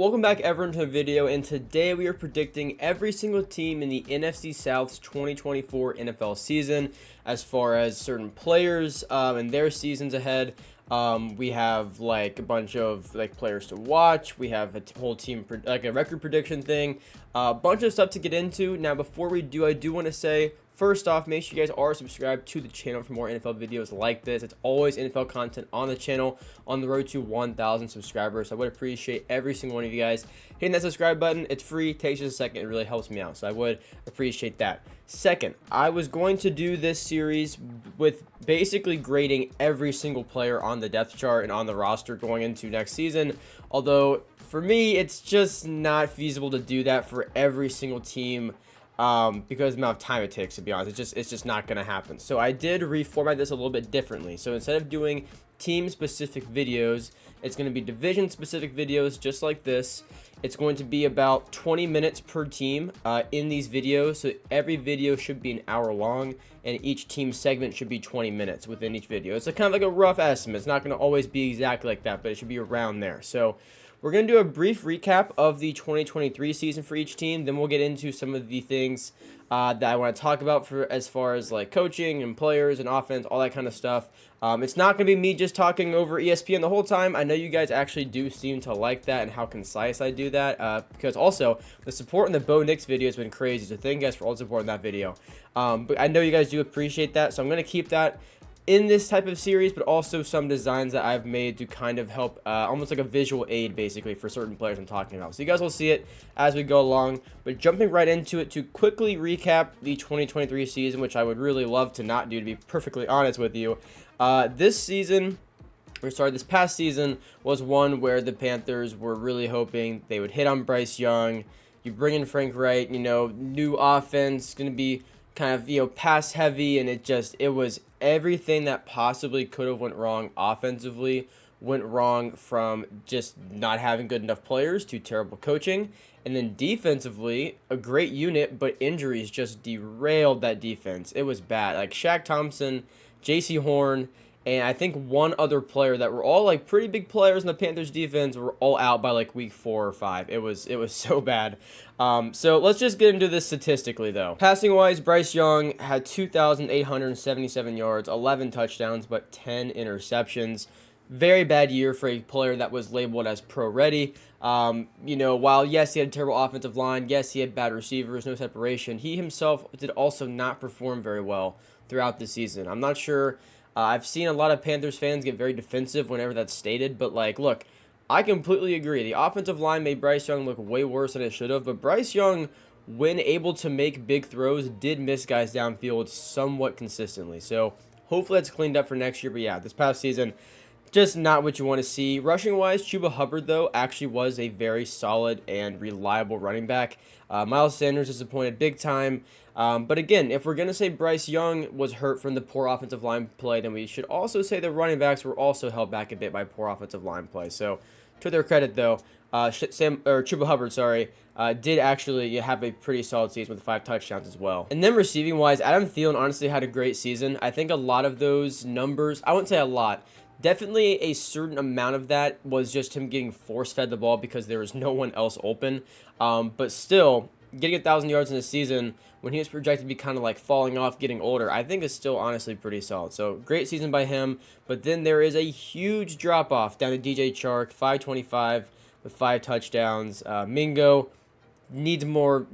Welcome back everyone to a video, and today we are predicting every single team in the NFC South's 2024 NFL season as far as certain players and their seasons ahead. We have like a bunch of players to watch. We have a whole team like a record prediction thing, a bunch of stuff to get into. Now before we do, I do want to say, first off, make sure you guys are subscribed to the channel for more NFL videos like this. It's always NFL content on the channel on the road to 1,000 subscribers. So I would appreciate every single one of you guys hitting that subscribe button. It's free, takes just a second, it really helps me out. So I would appreciate that. Second, I was going to do this series with basically grading every single player on the depth chart and on the roster going into next season. Although for me, it's just not feasible to do that for every single team. Because of the amount of time it takes, to be honest. It's just not going to happen. So I did reformat this a little bit differently. So instead of doing team-specific videos, it's going to be division-specific videos just like this. It's going to be about 20 minutes per team in these videos. So every video should be an hour long, and each team segment should be 20 minutes within each video. It's kind of like a rough estimate. It's not going to always be exactly like that, but it should be around there. So we're going to do a brief recap of the 2023 season for each team. Then we'll get into some of the things that I want to talk about for as far as like coaching and players and offense, all that kind of stuff. It's not going to be me just talking over ESPN the whole time. I know you guys actually do seem to like that and how concise I do that, because also the support in the Bo Nix video has been crazy. So thank you guys for all the support in that video. But I know you guys do appreciate that. So I'm going to keep that in this type of series, but also some designs that I've made to kind of help, almost like a visual aid basically for certain players I'm talking about. So you guys will see it as we go along, but jumping right into it to quickly recap the 2023 season, which I would really love to not do, to be perfectly honest with you. This past season was one where the Panthers were really hoping they would hit on Bryce Young. You bring in Frank Wright, new offense, going to be kind of, pass heavy, and it was everything that possibly could have went wrong offensively went wrong, from just not having good enough players to terrible coaching. And then defensively, a great unit, but injuries just derailed that defense. It was bad. Like Shaq Thompson, J.C. Horn, and I think one other player that were all like pretty big players in the Panthers defense were all out by like week 4 or 5. It was so bad. So let's just get into this statistically though. Passing wise, Bryce Young had 2,877 yards, 11 touchdowns, but 10 interceptions. Very bad year for a player that was labeled as pro ready. While yes, he had a terrible offensive line, yes, he had bad receivers, no separation, he himself did also not perform very well throughout the season. I'm not sure. I've seen a lot of Panthers fans get very defensive whenever that's stated, but look, I completely agree. The offensive line made Bryce Young look way worse than it should have, but Bryce Young, when able to make big throws, did miss guys downfield somewhat consistently. So hopefully that's cleaned up for next year, but yeah, this past season, just not what you want to see. Rushing-wise, Chuba Hubbard, though, actually was a very solid and reliable running back. Miles Sanders disappointed big time. But again, if we're going to say Bryce Young was hurt from the poor offensive line play, then we should also say the running backs were also held back a bit by poor offensive line play. So to their credit, though, Chuba Hubbard, did actually have a pretty solid season with 5 touchdowns as well. And then receiving-wise, Adam Thielen honestly had a great season. I think a lot of those numbers, I wouldn't say a lot, definitely a certain amount of that was just him getting force-fed the ball because there was no one else open. But still, getting 1,000 yards in a season when he was projected to be kind of like falling off, getting older, I think is still honestly pretty solid. So great season by him. But then there is a huge drop-off down to DJ Chark, 525 with 5 touchdowns. Mingo needs more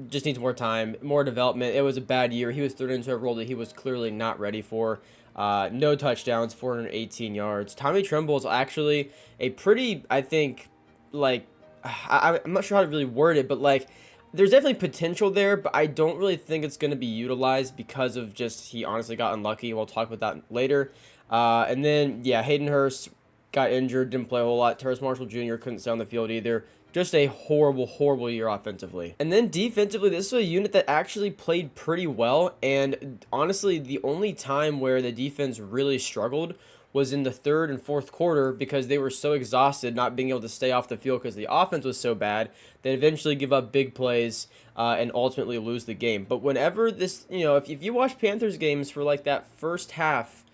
time, more development. It was a bad year. He was thrown into a role that he was clearly not ready for. No touchdowns, 418 yards. Tommy Tremble is actually a pretty, I think, I'm not sure how to really word it, but there's definitely potential there, but I don't really think it's going to be utilized because of just he honestly got unlucky. We'll talk about that later. And then, yeah, Hayden Hurst got injured, didn't play a whole lot. Terrace Marshall Jr. couldn't stay on the field either. Just a horrible, horrible year offensively. And then defensively, this is a unit that actually played pretty well. And honestly, the only time where the defense really struggled was in the 3rd and 4th quarter because they were so exhausted not being able to stay off the field because the offense was so bad. They eventually give up big plays and ultimately lose the game. But whenever this, if you watch Panthers games for that first half,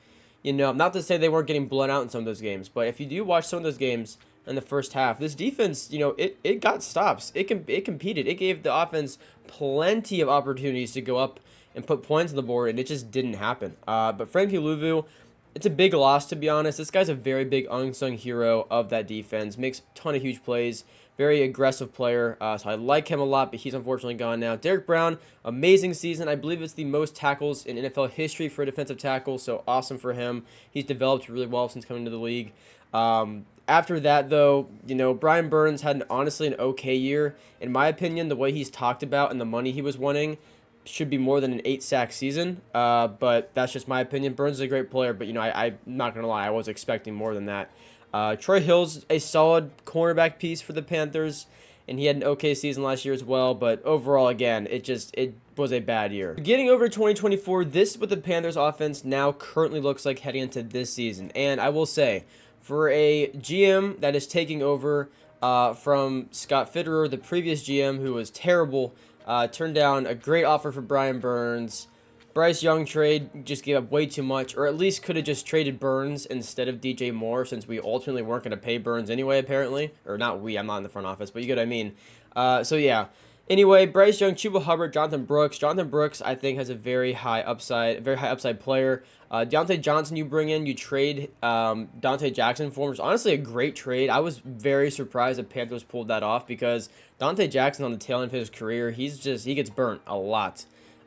not to say they weren't getting blown out in some of those games, but if you do watch some of those games, in the first half. This defense, it got stops. It competed. It gave the offense plenty of opportunities to go up and put points on the board, and it just didn't happen. But Frankie Louvu, it's a big loss, to be honest. This guy's a very big unsung hero of that defense. Makes a ton of huge plays. Very aggressive player. So I like him a lot, but he's unfortunately gone now. Derrick Brown, amazing season. I believe it's the most tackles in NFL history for a defensive tackle, so awesome for him. He's developed really well since coming to the league. After that, though, Brian Burns had honestly an okay year. In my opinion, the way he's talked about and the money he was wanting should be more than an 8-sack season. But that's just my opinion. Burns is a great player, but I'm not gonna lie, I was expecting more than that. Troy Hill's a solid cornerback piece for the Panthers, and he had an okay season last year as well. But overall, again, it was a bad year. Getting over to 2024, this is what the Panthers offense now currently looks like heading into this season. And I will say, for a GM that is taking over from Scott Fitterer, the previous GM, who was terrible, turned down a great offer for Brian Burns. Bryce Young trade just gave up way too much, or at least could have just traded Burns instead of DJ Moore, since we ultimately weren't going to pay Burns anyway, apparently. Or not we, I'm not in the front office, but you get what I mean. So yeah. Anyway, Bryce Young, Chuba Hubbard, Jonathan Brooks. Jonathan Brooks, I think, has a very high upside player. Deontay Johnson, you bring in, you trade Dante Jackson for him. It's honestly a great trade. I was very surprised that Panthers pulled that off, because Dante Jackson on the tail end of his career, he gets burnt a lot.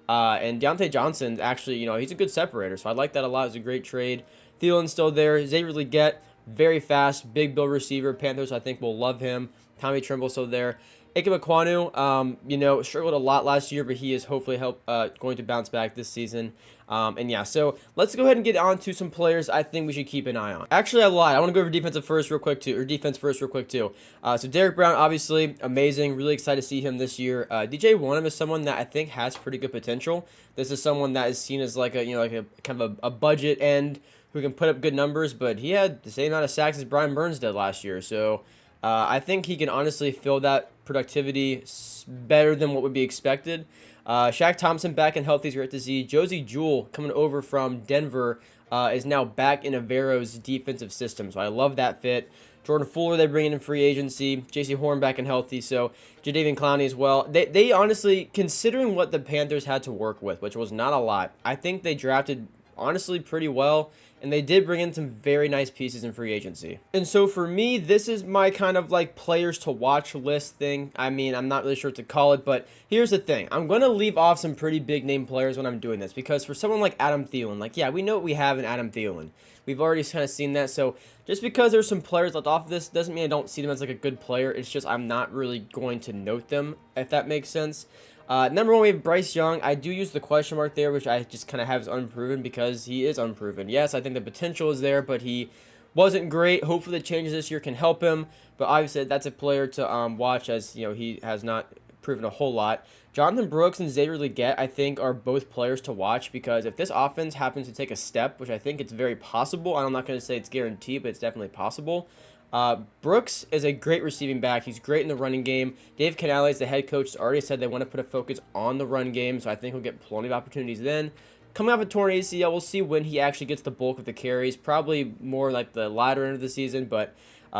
And Deontay Johnson, actually, he's a good separator, so I like that a lot. It's a great trade. Thielen's still there. Xavier Legette, very fast, big bill receiver. Panthers, I think, will love him. Tommy Trimble's still there. Ike Ekwonu, struggled a lot last year, but he is hopefully going to bounce back this season. And yeah, so let's go ahead and get on to some players I think we should keep an eye on. Actually, I lied. I want to go over defense first real quick too. So Derrick Brown, obviously amazing. Really excited to see him this year. DJ Wonnum is someone that I think has pretty good potential. This is someone that is seen as like a kind of a budget end who can put up good numbers, but he had the same amount of sacks as Brian Burns did last year. So I think he can honestly fill that productivity better than what would be expected. Shaq Thompson back and healthy is great to see. Josie Jewell coming over from Denver is now back in Avero's defensive system, so I love that fit. Jordan Fuller they bring in free agency. J.C. Horn back and healthy, so Jadeveon Clowney as well. They honestly, considering what the Panthers had to work with, which was not a lot, I think they drafted honestly pretty well. And they did bring in some very nice pieces in free agency. And so for me, this is my kind of like players to watch list thing. I mean, I'm not really sure what to call it, but here's the thing. I'm going to leave off some pretty big name players when I'm doing this, because for someone like Adam Thielen, like, yeah, we know what we have in Adam Thielen. We've already kind of seen that. So just because there's some players left off of this doesn't mean I don't see them as like a good player. It's just I'm not really going to note them, if that makes sense. Number one, we have Bryce Young. I do use the question mark there, which I just kind of have as unproven, because he is unproven. Yes, I think the potential is there, but he wasn't great. Hopefully the changes this year can help him, but obviously that's a player to watch, as he has not proven a whole lot. Jonathan Brooks and Xavier Legette, I think, are both players to watch, because if this offense happens to take a step, which I think it's very possible, I'm not going to say it's guaranteed, but it's definitely possible. Brooks is a great receiving back. He's great in the running game. Dave Canales, the head coach, has already said they want to put a focus on the run game, so I think he'll get plenty of opportunities then. Coming off a torn ACL, we'll see when he actually gets the bulk of the carries. Probably more like the latter end of the season, but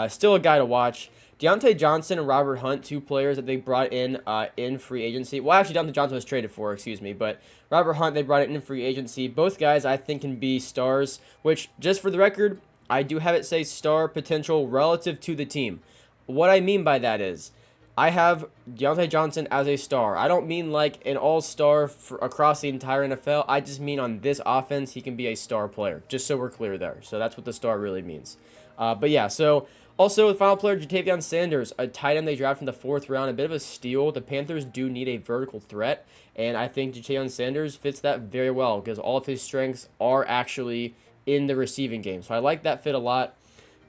still a guy to watch. Deontay Johnson and Robert Hunt, two players that they brought in free agency. Well, actually, Deontay Johnson was traded for, but Robert Hunt, they brought it in free agency. Both guys, I think, can be stars, which, just for the record, I do have it say star potential relative to the team. What I mean by that is, I have Deontay Johnson as a star. I don't mean like an all-star across the entire NFL. I just mean on this offense, he can be a star player, just so we're clear there. So that's what the star really means. But yeah, so also the final player, Jatavion Sanders, a tight end they drafted in the 4th round, a bit of a steal. The Panthers do need a vertical threat, and I think Jatavion Sanders fits that very well, because all of his strengths are actually in the receiving game. So I like that fit a lot.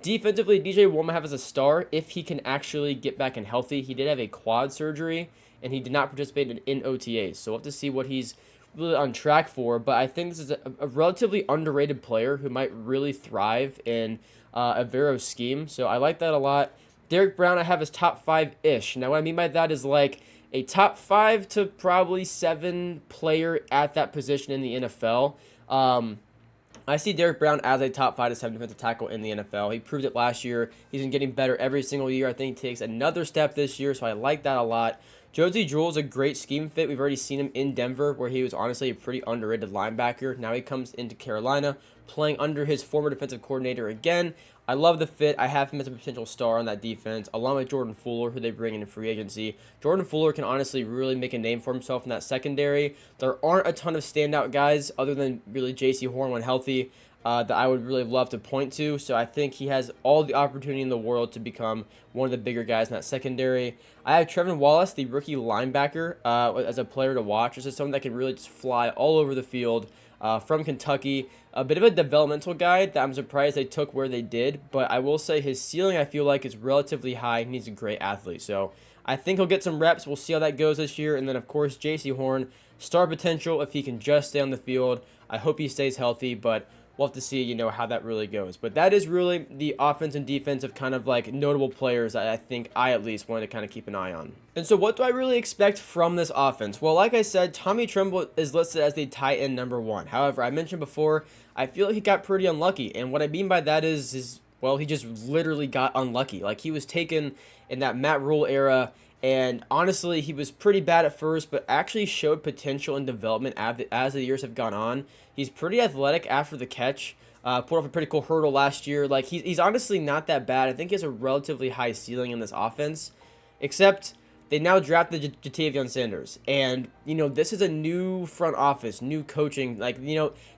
Defensively, DJ Wonnum as a star if he can actually get back and healthy. He did have a quad surgery, and he did not participate in OTAs. So we'll have to see what he's really on track for. But I think this is a relatively underrated player who might really thrive in a Vero's scheme. So I like that a lot. Derrick Brown, I have as top 5-ish. Now, what I mean by that is like a top 5 to probably 7 player at that position in the NFL. I see Derrick Brown as a top 5 to 7 defensive tackle in the NFL. He proved it last year. He's been getting better every single year. I think he takes another step this year, so I like that a lot. Josie Jewell is a great scheme fit. We've already seen him in Denver, where he was honestly a pretty underrated linebacker. Now he comes into Carolina, playing under his former defensive coordinator again. I love the fit. I have him as a potential star on that defense, along with Jordan Fuller, who they bring in free agency. Jordan Fuller can honestly really make a name for himself in that secondary. There aren't a ton of standout guys other than really J.C. Horn when healthy that I would really love to point to. So I think he has all the opportunity in the world to become one of the bigger guys in that secondary. I have Trevin Wallace, the rookie linebacker, as a player to watch. This is someone that can really just fly all over the field. From Kentucky, a bit of a developmental guy that I'm surprised they took where they did, but I will say his ceiling I feel like is relatively high, and he's a great athlete. So I think he'll get some reps. We'll see how that goes this year. And then of course J.C. Horn, star potential if he can just stay on the field. I hope he stays healthy, but we'll have to see, how that really goes. But that is really the offense and defense of kind of like notable players that I think I at least wanted to kind of keep an eye on. And so what do I really expect from this offense? Well, like I said, Tommy Tremble is listed as the tight end #1. However, I mentioned before, I feel like he got pretty unlucky. And what I mean by that is well, he just literally got unlucky. Like, he was taken in that Matt Rule era, and honestly, he was pretty bad at first, but actually showed potential and development as the years have gone on. He's pretty athletic after the catch. Pulled off a pretty cool hurdle last year. Like, he's honestly not that bad. I think he has a relatively high ceiling in this offense, except they now drafted Jatavion Sanders. And, this is a new front office, new coaching. Like,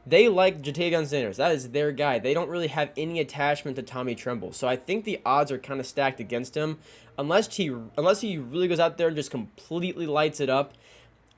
they like Jatavion Sanders. That is their guy. They don't really have any attachment to Tommy Tremble. So I think the odds are kind of stacked against him. Unless he really goes out there and just completely lights it up,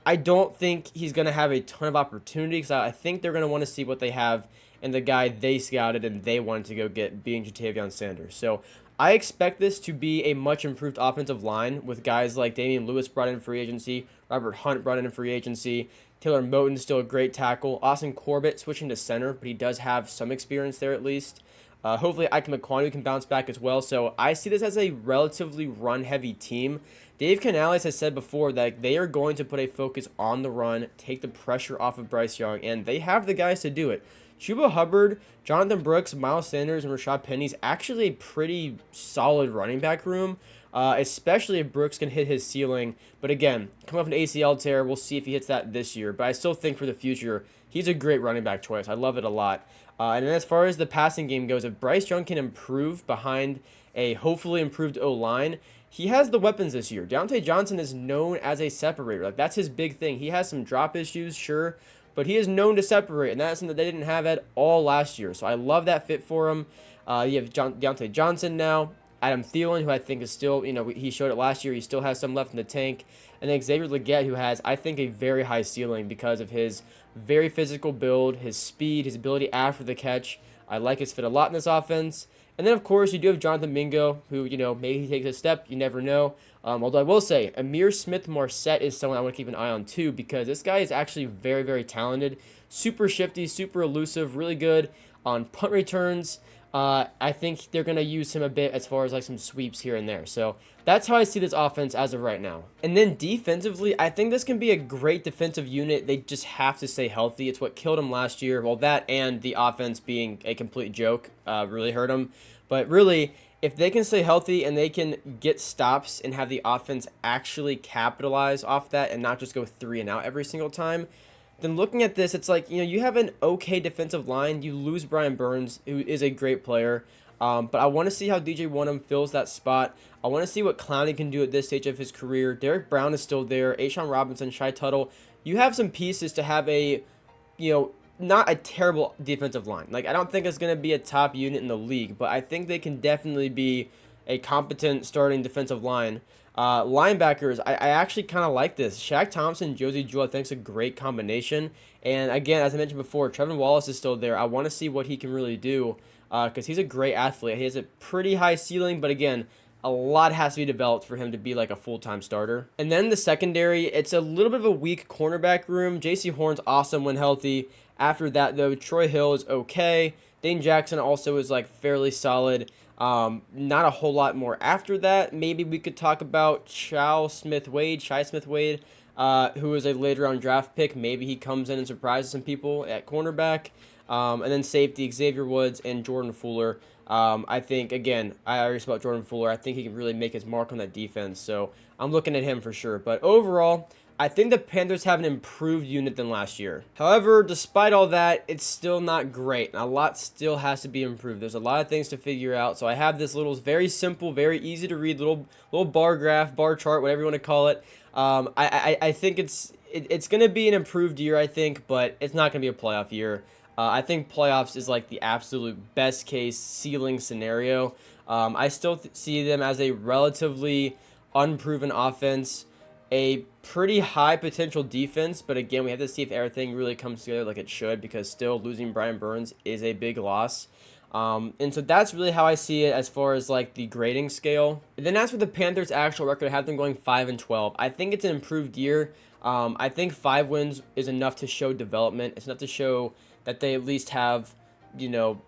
I don't think he's going to have a ton of opportunity, because I think they're going to want to see what they have in the guy they scouted and they wanted to go get, being Jatavion Sanders. So I expect this to be a much improved offensive line with guys like Damian Lewis brought in free agency, Robert Hunt brought in free agency, Taylor Moton still a great tackle, Austin Corbett switching to center, but he does have some experience there at least. Hopefully Ike McQuanu can bounce back as well. So I see this as a relatively run-heavy team. Dave Canales has said before that they are going to put a focus on the run, take the pressure off of Bryce Young, and they have the guys to do it. Chuba Hubbard, Jonathan Brooks, Miles Sanders, and Rashad Penny's actually a pretty solid running back room, especially if Brooks can hit his ceiling. But again, coming off an ACL tear, we'll see if he hits that this year. But I still think for the future, he's a great running back choice. I love it a lot. And then as far as the passing game goes, if Bryce Young can improve behind a hopefully improved O-line, he has the weapons this year. Deontay Johnson is known as a separator. Like, that's his big thing. He has some drop issues, sure, but he is known to separate, and that's something that they didn't have at all last year. So I love that fit for him. You have Deontay Johnson now, Adam Thielen, who I think is still, he showed it last year. He still has some left in the tank. And then Xavier Legette, who has, I think, a very high ceiling because of his very physical build, his speed, his ability after the catch. I like his fit a lot in this offense. And then, of course, you do have Jonathan Mingo, who, maybe he takes a step. You never know. Although I will say, Amir Smith-Marset is someone I want to keep an eye on, too, because this guy is actually very, very talented. Super shifty, super elusive, really good on punt returns. I think they're going to use him a bit as far as like some sweeps here and there. So that's how I see this offense as of right now. And then defensively, I think this can be a great defensive unit. They just have to stay healthy. It's what killed them last year. Well, that and the offense being a complete joke really hurt them. But really, if they can stay healthy and they can get stops and have the offense actually capitalize off that and not just go 3 and out every single time, then looking at this, it's like, you have an okay defensive line. You lose Brian Burns, who is a great player. But I want to see how DJ Wonnum fills that spot. I want to see what Clowney can do at this stage of his career. Derek Brown is still there. A'Shawn Robinson, Shai Tuttle. You have some pieces to have a, not a terrible defensive line. Like, I don't think it's going to be a top unit in the league, but I think they can definitely be a competent starting defensive line. Linebackers, I actually kind of like this. Shaq Thompson, Josie Jewell, I think is a great combination. And again, as I mentioned before, Trevin Wallace is still there. I want to see what he can really do because he's a great athlete. He has a pretty high ceiling, but again, a lot has to be developed for him to be like a full-time starter. And then the secondary, it's a little bit of a weak cornerback room. J.C. Horn's awesome when healthy. After that, though, Troy Hill is okay. Dane Jackson also is like fairly solid. Not a whole lot more after that. Maybe we could talk about Shi Smith-Wade, who is a later round draft pick. Maybe he comes in and surprises some people at cornerback. And then safety, Xavier Woods and Jordan Fuller. I think, again, I already spoke about Jordan Fuller. I think he can really make his mark on that defense. So I'm looking at him for sure. But overall, I think the Panthers have an improved unit than last year. However, despite all that, it's still not great. A lot still has to be improved. There's a lot of things to figure out. So I have this little, very simple, very easy to read little bar graph, bar chart, whatever you want to call it. I think it's going to be an improved year, I think, but it's not going to be a playoff year. I think playoffs is like the absolute best case ceiling scenario. I still see them as a relatively unproven offense, a pretty high potential defense, but again, we have to see if everything really comes together like it should, because still losing Brian Burns is a big loss. And so that's really how I see it as far as like the grading scale. And then as for the Panthers' actual record, I have them going 5-12. I think it's an improved year. I think 5 wins is enough to show development. It's enough to show that they at least have,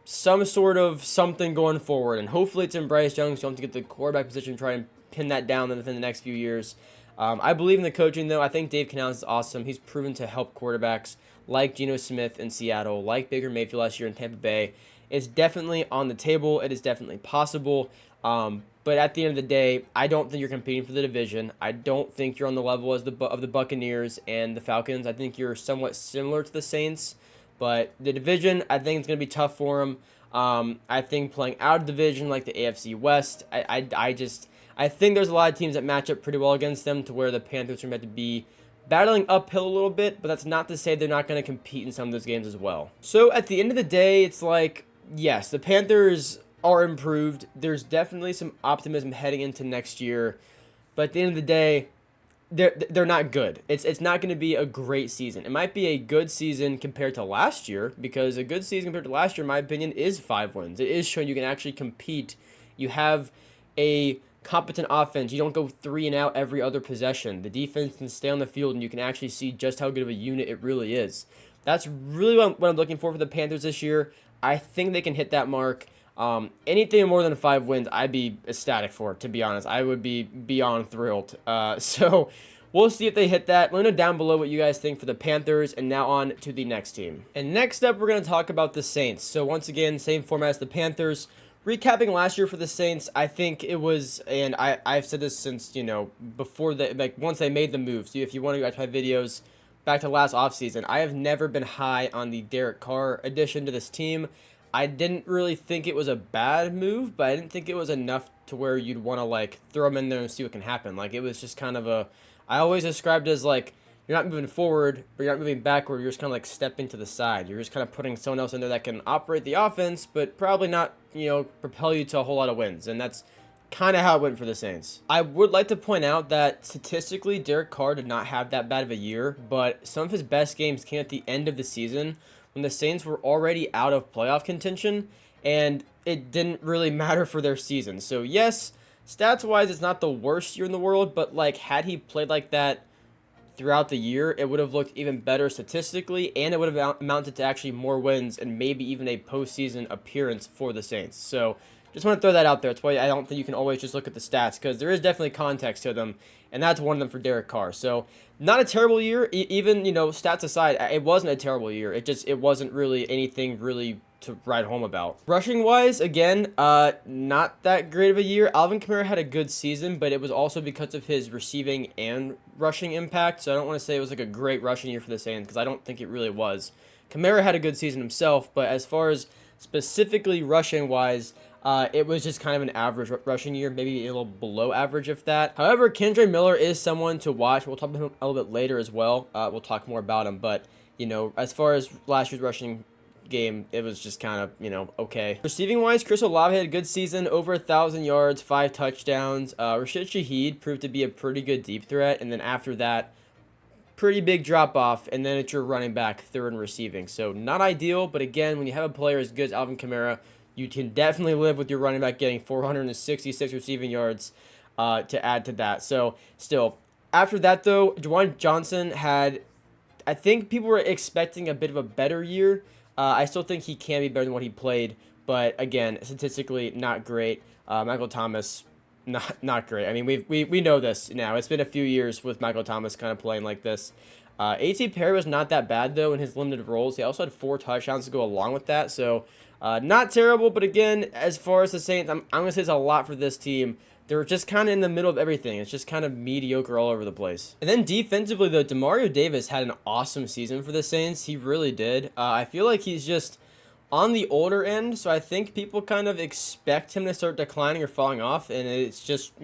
some sort of something going forward. And hopefully it's in Bryce Young, so you don't have to get the quarterback position and try and pin that down within the next few years. I believe in the coaching, though. I think Dave Canales is awesome. He's proven to help quarterbacks like Geno Smith in Seattle, like Baker Mayfield last year in Tampa Bay. It's definitely on the table. It is definitely possible. But at the end of the day, I don't think you're competing for the division. I don't think you're on the level of the Buccaneers and the Falcons. I think you're somewhat similar to the Saints. But the division, I think it's going to be tough for them. I think playing out of division like the AFC West, I think there's a lot of teams that match up pretty well against them, to where the Panthers are meant to be battling uphill a little bit, but that's not to say they're not going to compete in some of those games as well. So at the end of the day, it's like, yes, the Panthers are improved. There's definitely some optimism heading into next year, but at the end of the day, they're not good. It's not going to be a great season. It might be a good season compared to last year, because a good season compared to last year, in my opinion, is 5 wins. It is showing you can actually compete. You have a competent offense. You don't go 3 and out every other possession. The defense can stay on the field, and you can actually see just how good of a unit it really is. That's really what I'm looking for the Panthers this year. I think they can hit that mark. Anything more than 5 wins, I'd be ecstatic for, to be honest. I would be beyond thrilled. So we'll see if they hit that. Let me know down below what you guys think for the Panthers. And now on to the next team. And next up, we're going to talk about the Saints. So once again, same format as the Panthers. Recapping last year for the Saints, I think it was, and I've said this since, before once they made the move. So if you want to go back to my videos back to last offseason, I have never been high on the Derek Carr addition to this team. I didn't really think it was a bad move, but I didn't think it was enough to where you'd want to throw him in there and see what can happen. It was just kind of I always described it as you're not moving forward, but you're not moving backward. You're just kind of stepping to the side. You're just kind of putting someone else in there that can operate the offense, but probably not, propel you to a whole lot of wins. And that's kind of how it went for the Saints. I would like to point out that statistically, Derek Carr did not have that bad of a year, but some of his best games came at the end of the season, when the Saints were already out of playoff contention, and it didn't really matter for their season. So yes, stats-wise, it's not the worst year in the world, but had he played like that throughout the year, it would have looked even better statistically, and it would have amounted to actually more wins and maybe even a postseason appearance for the Saints. So just want to throw that out there. That's why I don't think you can always just look at the stats, because there is definitely context to them, and that's one of them for Derek Carr. So not a terrible year, even, stats aside, it wasn't a terrible year. It wasn't really anything really to write home about. Rushing-wise, again, not that great of a year. Alvin Kamara had a good season, but it was also because of his receiving and rushing impact, so I don't want to say it was a great rushing year for the Saints, because I don't think it really was. Kamara had a good season himself, but as far as specifically rushing-wise, it was just kind of an average rushing year, maybe a little below average if that. However, Kendre Miller is someone to watch. We'll talk about him a little bit later as well. We'll talk more about him, but, as far as last year's rushing game, it was just kind of, okay. Receiving-wise, Chris Olave had a good season, over 1,000 yards, 5 touchdowns. Rashid Shaheed proved to be a pretty good deep threat, and then after that, pretty big drop-off, and then it's your running back, third in receiving. So not ideal, but again, when you have a player as good as Alvin Kamara, you can definitely live with your running back getting 466 receiving yards to add to that. So still, after that though, Juwan Johnson had, I think people were expecting a bit of a better year. I still think he can be better than what he played, but again, statistically not great. Michael Thomas, Not great. I mean, we know this now. It's been a few years with Michael Thomas kind of playing like this. A.T. Perry was not that bad, though, in his limited roles. He also had 4 touchdowns to go along with that, so not terrible. But again, as far as the Saints, I'm going to say it's a lot for this team. They're just kind of in the middle of everything. It's just kind of mediocre all over the place. And then defensively, though, Demario Davis had an awesome season for the Saints. He really did. I feel like he's just on the older end, so I think people kind of expect him to start declining or falling off, and it's just,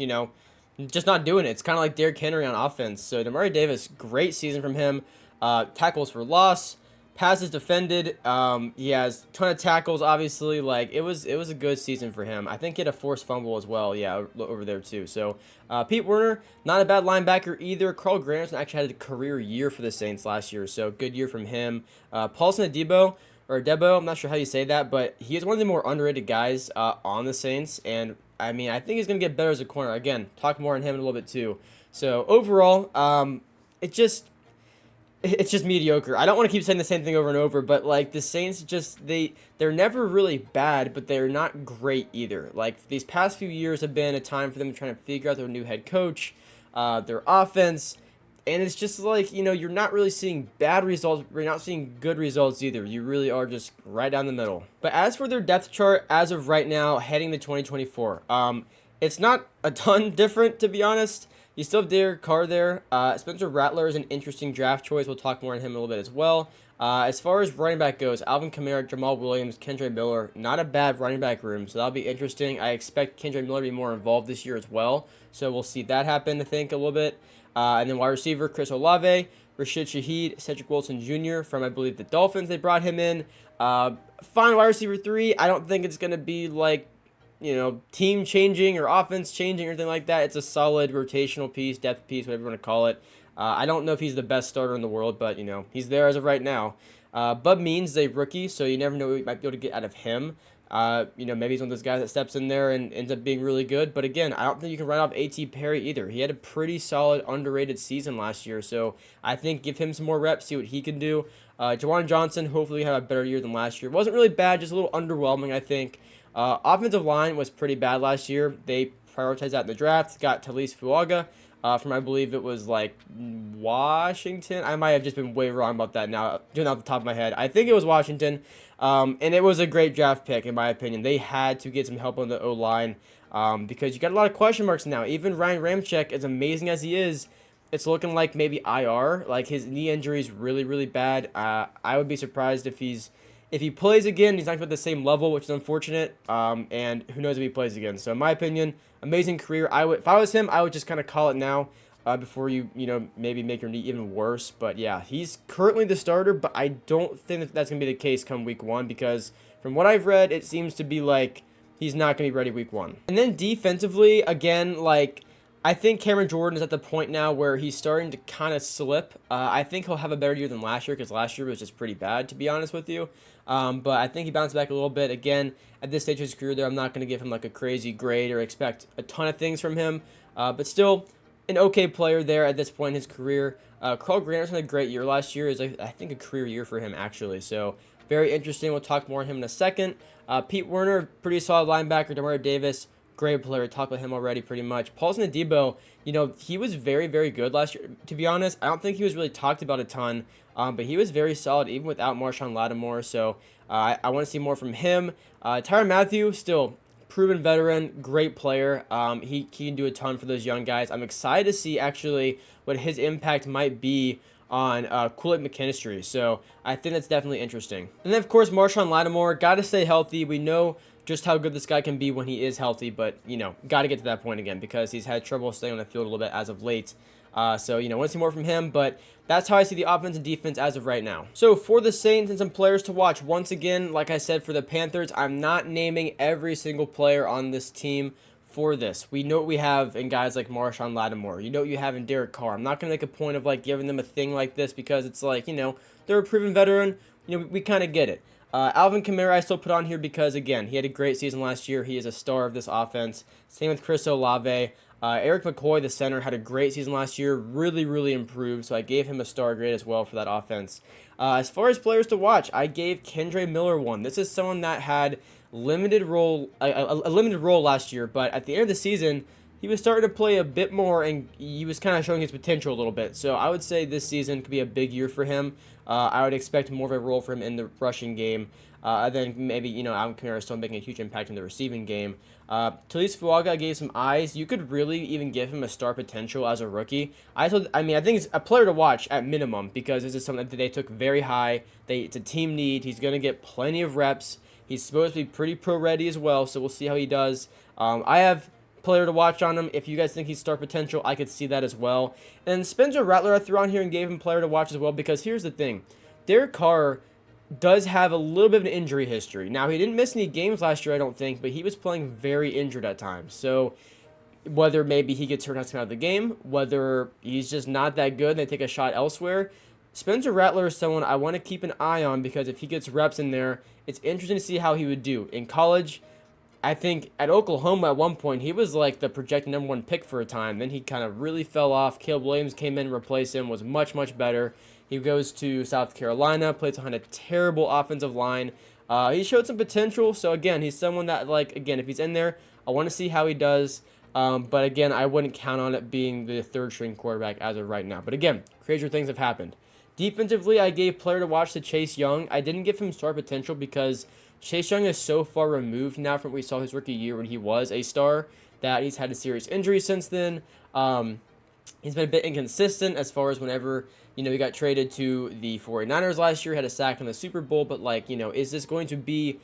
just not doing it. It's kind of like Derrick Henry on offense. So Demario Davis, great season from him. Tackles for loss, passes defended. He has a ton of tackles, obviously. Like, it was a good season for him. I think he had a forced fumble as well, yeah, over there too. So Pete Werner, not a bad linebacker either. Carl Granderson actually had a career year for the Saints last year, so good year from him. Paulson Adebo, or Debo, I'm not sure how you say that, but he is one of the more underrated guys on the Saints, and I mean, I think he's going to get better as a corner. Again, talk more on him in a little bit too. So overall, it's just mediocre. I don't want to keep saying the same thing over and over, but like the Saints they're never really bad, but they're not great either. Like these past few years have been a time for them trying to figure out their new head coach, their offense. And it's just like, you're not really seeing bad results. You're not seeing good results either. You really are just right down the middle. But as for their depth chart, as of right now, heading to 2024, it's not a ton different, to be honest. You still have Derek Carr there. Spencer Rattler is an interesting draft choice. We'll talk more on him a little bit as well. As far as running back goes, Alvin Kamara, Jamal Williams, Kendre Miller, not a bad running back room, so that'll be interesting. I expect Kendre Miller to be more involved this year as well, so we'll see that happen, I think, a little bit. And then wide receiver, Chris Olave, Rashid Shaheed, Cedric Wilson Jr. from, I believe, the Dolphins. They brought him in. Fine wide receiver 3. I don't think it's going to be like, team changing or offense changing or anything like that. It's a solid rotational piece, depth piece, whatever you want to call it. I don't know if he's the best starter in the world, but, he's there as of right now. Bud Means is a rookie, so you never know what you might be able to get out of him. Maybe he's one of those guys that steps in there and ends up being really good. But again, I don't think you can write off A.T. Perry either. He had a pretty solid, underrated season last year. So I think give him some more reps, see what he can do. Jawan Johnson, hopefully have a better year than last year. Wasn't really bad, just a little underwhelming, I think. Offensive line was pretty bad last year. They prioritized that in the draft. Got Talise Fuaga from, I believe it was like Washington. I might have just been way wrong about that now, doing that off the top of my head. I think it was Washington. And it was a great draft pick, in my opinion. They had to get some help on the O-line because you got a lot of question marks now. Even Ryan Ramczyk, as amazing as he is, it's looking like maybe IR. Like, his knee injury is really, really bad. I would be surprised if he plays again. He's not at the same level, which is unfortunate. And who knows if he plays again. So, in my opinion, amazing career. If I was him, I would just kind of call it now. Before you maybe make your knee even worse. But yeah, he's currently the starter, but I don't think that's going to be the case come week 1 because from what I've read, it seems to be like he's not going to be ready week 1. And then defensively, again, like I think Cameron Jordan is at the point now where he's starting to kind of slip. I think he'll have a better year than last year because last year was just pretty bad, to be honest with you. But I think he bounced back a little bit. Again, at this stage of his career there, I'm not going to give him like a crazy grade or expect a ton of things from him. But still, an okay player there at this point in his career. Carl Granderson had a great year last year. Is I think a career year for him actually. So very interesting. We'll talk more on him in a second. Pete Werner, pretty solid linebacker. Demario Davis, great player. Talked about him already pretty much. Paulson Adebo, he was very, very good last year. To be honest, I don't think he was really talked about a ton. But he was very solid even without Marshawn Lattimore. So I want to see more from him. Tyrann Mathieu, still proven veteran, great player. He can do a ton for those young guys. I'm excited to see actually what his impact might be on Kool-Aid McKinstry. So I think that's definitely interesting. And then, of course, Marshawn Lattimore, got to stay healthy. We know just how good this guy can be when he is healthy, but, got to get to that point again because he's had trouble staying on the field a little bit as of late. So, want to see more from him, but that's how I see the offense and defense as of right now. So, for the Saints and some players to watch, once again, like I said, for the Panthers, I'm not naming every single player on this team for this. We know what we have in guys like Marshawn Lattimore. You know what you have in Derek Carr. I'm not going to make a point of, like, giving them a thing like this because it's like, they're a proven veteran. We kind of get it. Alvin Kamara I still put on here because, again, he had a great season last year. He is a star of this offense. Same with Chris Olave. Eric McCoy, the center, had a great season last year. Really, really improved. So I gave him a star grade as well for that offense. As far as players to watch, I gave Kendre Miller one. This is someone that had a limited role last year, but at the end of the season, he was starting to play a bit more, and he was kind of showing his potential a little bit. So I would say this season could be a big year for him. I would expect more of a role for him in the rushing game. Then maybe, Alvin Kamara still making a huge impact in the receiving game. Talise Fuaga gave some eyes. You could really even give him a star potential as a rookie. I think it's a player to watch at minimum because this is something that they took very high. It's a team need. He's going to get plenty of reps. He's supposed to be pretty pro-ready as well, so we'll see how he does. I have player to watch on him. If you guys think he's star potential, I could see that as well. And Spencer Rattler I threw on here and gave him player to watch as well because here's the thing. Derek Carr does have a little bit of an injury history. Now, he didn't miss any games last year, I don't think, but he was playing very injured at times. So whether maybe he gets hurt and has to come out of the game, whether he's just not that good and they take a shot elsewhere, Spencer Rattler is someone I want to keep an eye on because if he gets reps in there, it's interesting to see how he would do. In college, I think at Oklahoma at one point, he was like the projected #1 pick for a time. Then he kind of really fell off. Caleb Williams came in, replaced him, was much, much better. He goes to South Carolina, plays behind a terrible offensive line. He showed some potential. So, again, he's someone that, if he's in there, I want to see how he does. But, again, I wouldn't count on it being the third-string quarterback as of right now. But, again, crazier things have happened. Defensively, I gave player to watch to Chase Young. I didn't give him star potential because Chase Young is so far removed now from what we saw his rookie year when he was a star that he's had a serious injury since then. He's been a bit inconsistent as far as whenever, he got traded to the 49ers last year, had a sack in the Super Bowl, but is this going to be,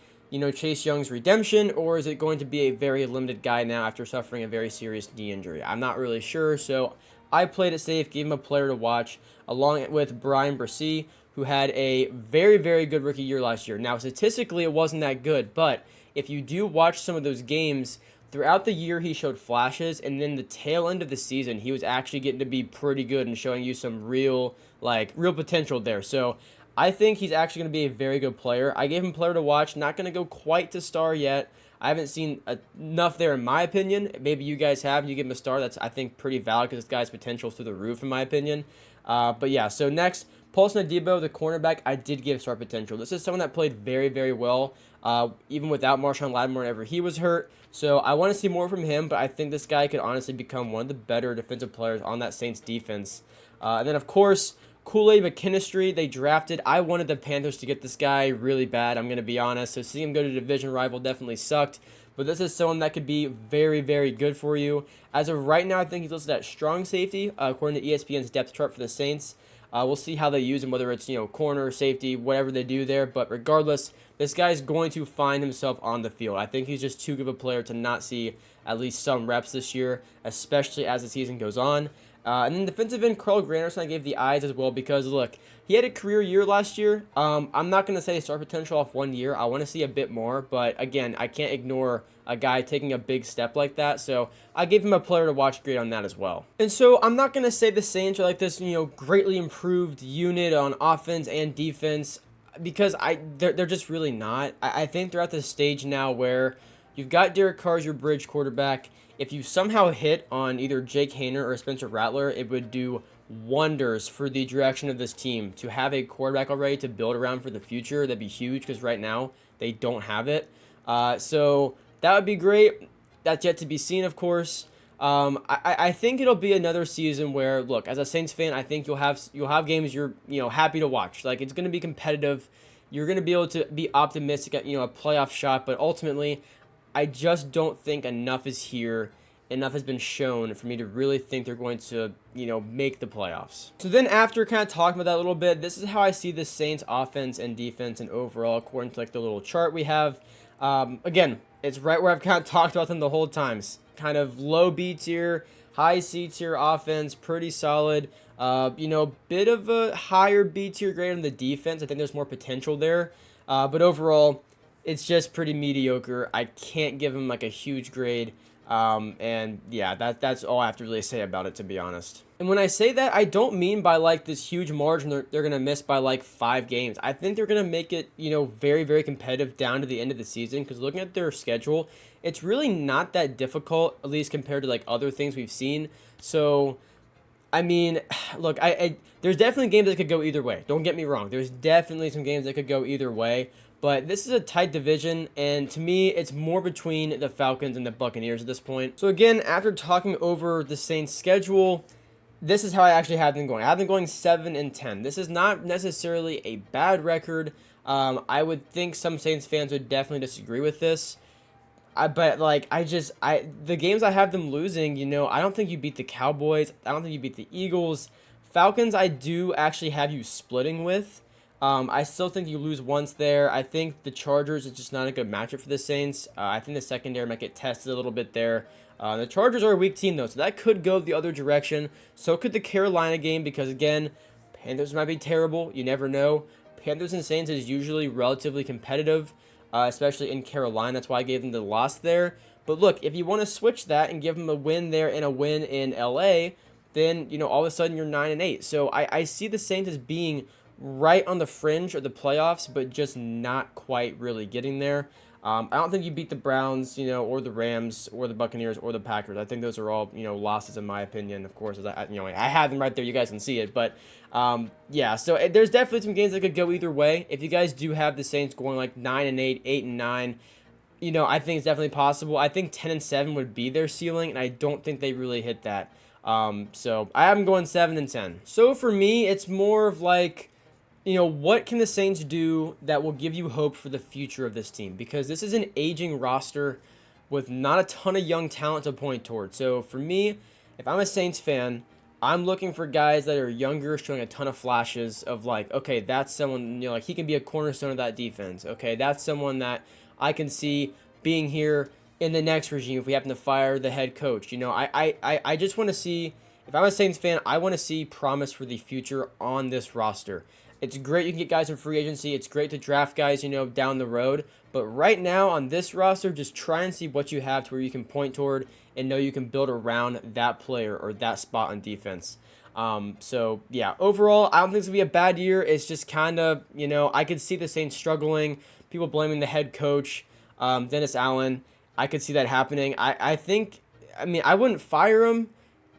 Chase Young's redemption, or is it going to be a very limited guy now after suffering a very serious knee injury? I'm not really sure, so I played it safe, gave him a player to watch, along with Brian Bresee, who had a very, very good rookie year last year. Now, statistically, it wasn't that good, but if you do watch some of those games, throughout the year, he showed flashes, and then the tail end of the season, he was actually getting to be pretty good and showing you some real potential there. So I think he's actually going to be a very good player. I gave him player to watch. Not going to go quite to star yet. I haven't seen enough there, in my opinion. Maybe you guys have, and you give him a star. That's, I think, pretty valid because this guy's potential is through the roof, in my opinion. But yeah, so next, Paulson Adebo, the cornerback, I did give star potential. This is someone that played very, very well, even without Marshawn Lattimore whenever he was hurt. So I want to see more from him, but I think this guy could honestly become one of the better defensive players on that Saints defense. And then, of course, Kool-Aid McKinstry, they drafted. I wanted the Panthers to get this guy really bad, I'm going to be honest. So seeing him go to a division rival definitely sucked. But this is someone that could be very, very good for you. As of right now, I think he's listed at strong safety, according to ESPN's depth chart for the Saints. We'll see how they use him, whether it's, corner, safety, whatever they do there. But regardless, this guy's going to find himself on the field. I think he's just too good of a player to not see at least some reps this year, especially as the season goes on. And then defensive end, Carl Granderson, I gave the eyes as well because, look, he had a career year last year. I'm not going to say star potential off 1 year. I want to see a bit more. But, again, I can't ignore a guy taking a big step like that. So I gave him a player to watch grade on that as well. And so I'm not going to say the Saints are like this, greatly improved unit on offense and defense because they're just really not. I think they're at this stage now where you've got Derek Carr as your bridge quarterback. If you somehow hit on either Jake Haener or Spencer Rattler, it would do wonders for the direction of this team. To have a quarterback already to build around for the future, that'd be huge because right now they don't have it. So that would be great. That's yet to be seen, of course. I think it'll be another season where, look, as a Saints fan, I think you'll have games you're happy to watch. Like, it's going to be competitive. You're going to be able to be optimistic at a playoff shot, but ultimately, I just don't think enough is here. Enough has been shown for me to really think they're going to, make the playoffs. So then after kind of talking about that a little bit, this is how I see the Saints offense and defense and overall according to the little chart we have. Again, it's right where I've kind of talked about them the whole time. Kind of low B tier, high C tier offense, pretty solid. Bit of a higher B tier grade on the defense. I think there's more potential there. But overall, it's just pretty mediocre. I can't give them a huge grade. And yeah, that's all I have to really say about it, to be honest. And when I say that, I don't mean by this huge margin they're going to miss by 5 games. I think they're going to make it, very, very competitive down to the end of the season because looking at their schedule, it's really not that difficult, at least compared to other things we've seen. So, I mean, look, there's definitely games that could go either way. Don't get me wrong. There's definitely some games that could go either way. But this is a tight division, and to me, it's more between the Falcons and the Buccaneers at this point. So again, after talking over the Saints' schedule, this is how I actually have them going. I have them going 7-10. This is not necessarily a bad record. I would think some Saints fans would definitely disagree with this. But like the games I have them losing, I don't think you beat the Cowboys. I don't think you beat the Eagles. Falcons, I do actually have you splitting with. I still think you lose once there. I think the Chargers is just not a good matchup for the Saints. I think the secondary might get tested a little bit there. The Chargers are a weak team, though, so that could go the other direction. So could the Carolina game because, again, Panthers might be terrible. You never know. Panthers and Saints is usually relatively competitive, especially in Carolina. That's why I gave them the loss there. But look, if you want to switch that and give them a win there and a win in LA, then, all of a sudden you're 9-8. So I see the Saints as being right on the fringe of the playoffs, but just not quite really getting there. I don't think you beat the Browns, or the Rams, or the Buccaneers, or the Packers. I think those are all, losses in my opinion. Of course, as I have them right there. You guys can see it, but yeah. So there's definitely some games that could go either way. If you guys do have the Saints going like 9-8, 8-9, I think it's definitely possible. I think 10-7 would be their ceiling, and I don't think they really hit that. So I have them going 7-10. So for me, it's more of like, what can the Saints do that will give you hope for the future of this team? Because this is an aging roster with not a ton of young talent to point toward. So for me, if I'm a Saints fan, I'm looking for guys that are younger, showing a ton of flashes of like, okay, that's someone, like he can be a cornerstone of that defense. Okay, that's someone that I can see being here in the next regime if we happen to fire the head coach. I just want to see, if I'm a Saints fan, I want to see promise for the future on this roster. It's great you can get guys in free agency. It's great to draft guys, down the road. But right now on this roster, just try and see what you have to where you can point toward and know you can build around that player or that spot on defense. So, yeah, overall, I don't think it's going to be a bad year. It's just kind of, I could see the Saints struggling. People blaming the head coach, Dennis Allen. I could see that happening. I wouldn't fire him.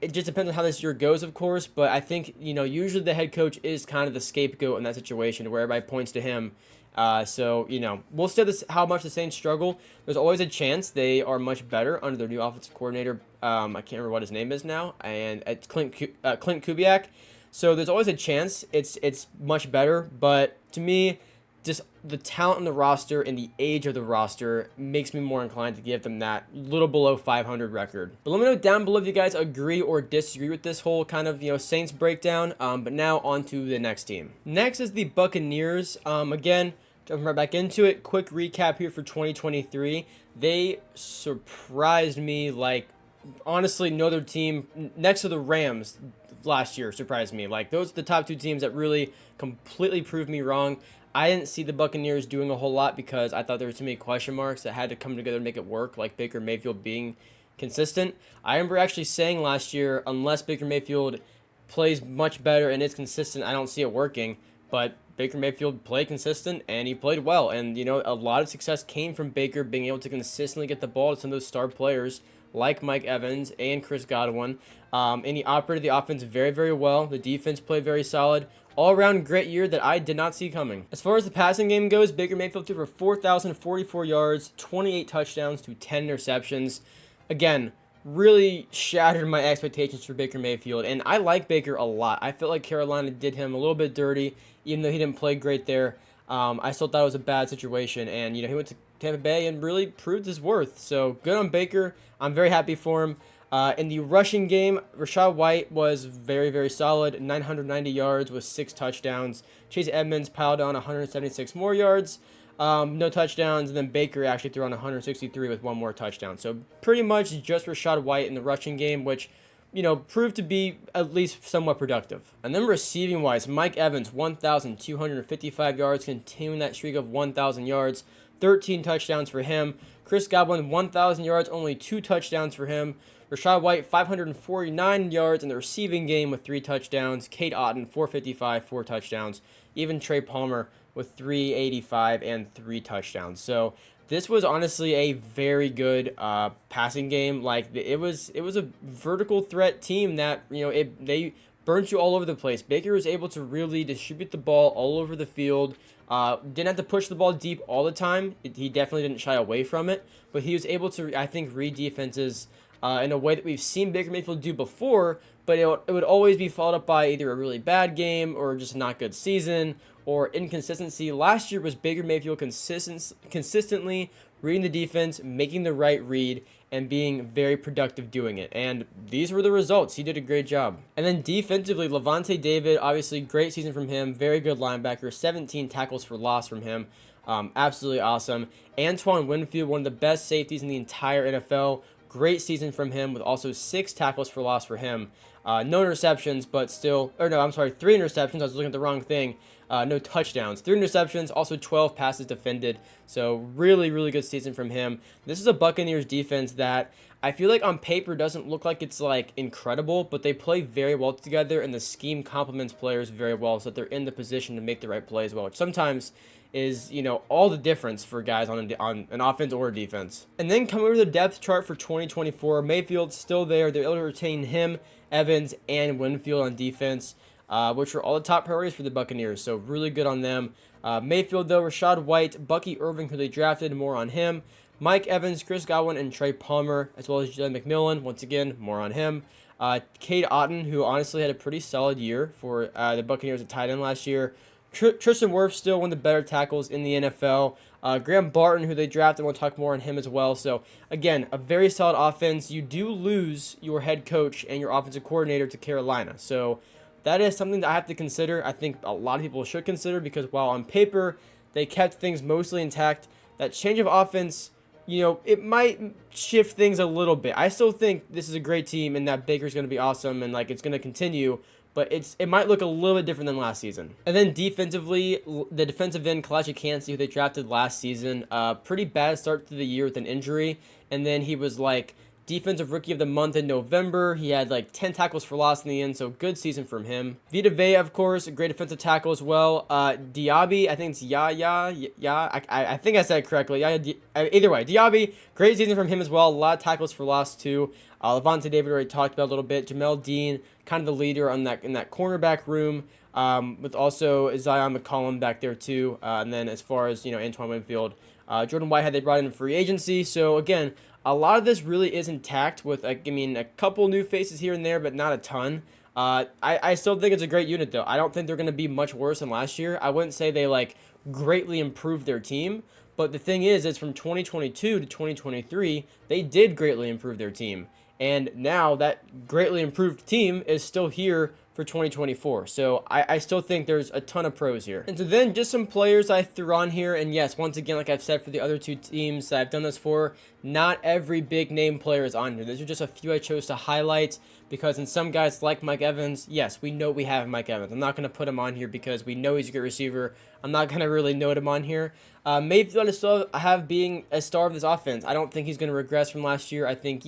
It just depends on how this year goes, of course, but I think, usually the head coach is kind of the scapegoat in that situation where everybody points to him. So, we'll see how much the Saints struggle. There's always a chance they are much better under their new offensive coordinator. I can't remember what his name is now, and it's Clint Kubiak. So there's always a chance it's much better, but to me, just the talent on the roster and the age of the roster makes me more inclined to give them that little below 500 record. But let me know down below if you guys agree or disagree with this whole kind of, Saints breakdown. But now on to the next team. Next is the Buccaneers. Again, jumping right back into it. Quick recap here for 2023. They surprised me like, honestly, no other team next to the Rams last year surprised me. Like, those are the top two teams that really completely proved me wrong. I didn't see the Buccaneers doing a whole lot because I thought there were too many question marks that had to come together to make it work, like Baker Mayfield being consistent. I remember actually saying last year, unless Baker Mayfield plays much better and is consistent, I don't see it working. But Baker Mayfield played consistent, and he played well. And, a lot of success came from Baker being able to consistently get the ball to some of those star players like Mike Evans and Chris Godwin. And he operated the offense very, very well. The defense played very solid. All-around great year that I did not see coming. As far as the passing game goes, Baker Mayfield threw for 4,044 yards, 28 touchdowns to 10 interceptions. Again, really shattered my expectations for Baker Mayfield, and I like Baker a lot. I felt like Carolina did him a little bit dirty, even though he didn't play great there. I still thought it was a bad situation, and he went to Tampa Bay and really proved his worth. So good on Baker. I'm very happy for him. In the rushing game, Rachaad White was very, very solid. 990 yards with 6 touchdowns. Chase Edmonds piled on 176 more yards. No touchdowns. And then Baker actually threw on 163 with 1 more touchdown. So pretty much just Rachaad White in the rushing game, which, proved to be at least somewhat productive. And then receiving-wise, Mike Evans, 1,255 yards, continuing that streak of 1,000 yards. 13 touchdowns for him. Chris Godwin, 1,000 yards, only 2 touchdowns for him. Rachaad White, 549 yards in the receiving game with 3 touchdowns. Kate Otten, 455, 4 touchdowns. Even Trey Palmer with 385 and 3 touchdowns. So this was honestly a very good passing game. Like, it was a vertical threat team that, they burnt you all over the place. Baker was able to really distribute the ball all over the field. Didn't have to push the ball deep all the time. He definitely didn't shy away from it, but he was able to, I think, read defenses in a way that we've seen Baker Mayfield do before, but it would always be followed up by either a really bad game or just a not good season or inconsistency. Last year was Baker Mayfield consistently reading the defense, making the right read, and being very productive doing it. And these were the results. He did a great job. And then defensively, Levante David, obviously great season from him. Very good linebacker. 17 tackles for loss from him. Absolutely awesome. Antoine Winfield, one of the best safeties in the entire NFL. Great season from him with also 6 tackles for loss for him. No interceptions, but still, or no, I'm sorry, 3 interceptions. I was looking at the wrong thing. No touchdowns. 3 interceptions, also 12 passes defended. So really, really good season from him. This is a Buccaneers defense that I feel like on paper doesn't look like it's like incredible, but they play very well together, and the scheme complements players very well so that they're in the position to make the right plays well, which sometimes is, all the difference for guys on an offense or defense. And then coming over to the depth chart for 2024, Mayfield's still there. They're able to retain him, Evans, and Winfield on defense, which are all the top priorities for the Buccaneers. So really good on them. Mayfield, though, Rashad White, Bucky Irving, who they drafted, more on him. Mike Evans, Chris Godwin, and Trey Palmer, as well as Jalen McMillan. Once again, more on him. Cade Otton, who honestly had a pretty solid year for the Buccaneers at tight end last year. Tristan Wirfs, still one of the better tackles in the NFL. Graham Barton, who they drafted, we'll talk more on him as well. So, again, a very solid offense. You do lose your head coach and your offensive coordinator to Carolina. So, that is something that I have to consider. I think a lot of people should consider because while on paper they kept things mostly intact, that change of offense, it might shift things a little bit. I still think this is a great team and that Baker's going to be awesome and it's going to continue. But it might look a little bit different than last season. And then defensively, the defensive end, Kalachi Kancey, who they drafted last season, pretty bad start to the year with an injury. And then he was Defensive Rookie of the Month in November. He had 10 tackles for loss in the end, so good season from him. Vita Vea, of course, a great defensive tackle as well. Diaby, I think it's I think I said it correctly. Either way, Diaby, great season from him as well. A lot of tackles for loss too. Levante David already talked about a little bit. Jamel Dean, kind of the leader in that cornerback room, with also Zion McCollum back there too. And then as far as Antoine Winfield, Jordan Whitehead they brought in free agency. So again, a lot of this really is intact with, a couple new faces here and there, but not a ton. I still think it's a great unit, though. I don't think they're going to be much worse than last year. I wouldn't say they, greatly improved their team. But the thing is from 2022 to 2023, they did greatly improve their team. And now that greatly improved team is still here for 2024. So I still think there's a ton of pros here. And so then just some players I threw on here. And yes, once again, like I've said for the other 2 teams that I've done this for, not every big name player is on here. These are just a few I chose to highlight because in some guys like Mike Evans, yes, we know we have Mike Evans. I'm not going to put him on here because we know he's a good receiver. I'm not going to really note him on here. Mayfield I still have being a star of this offense. I don't think he's going to regress from last year. I think,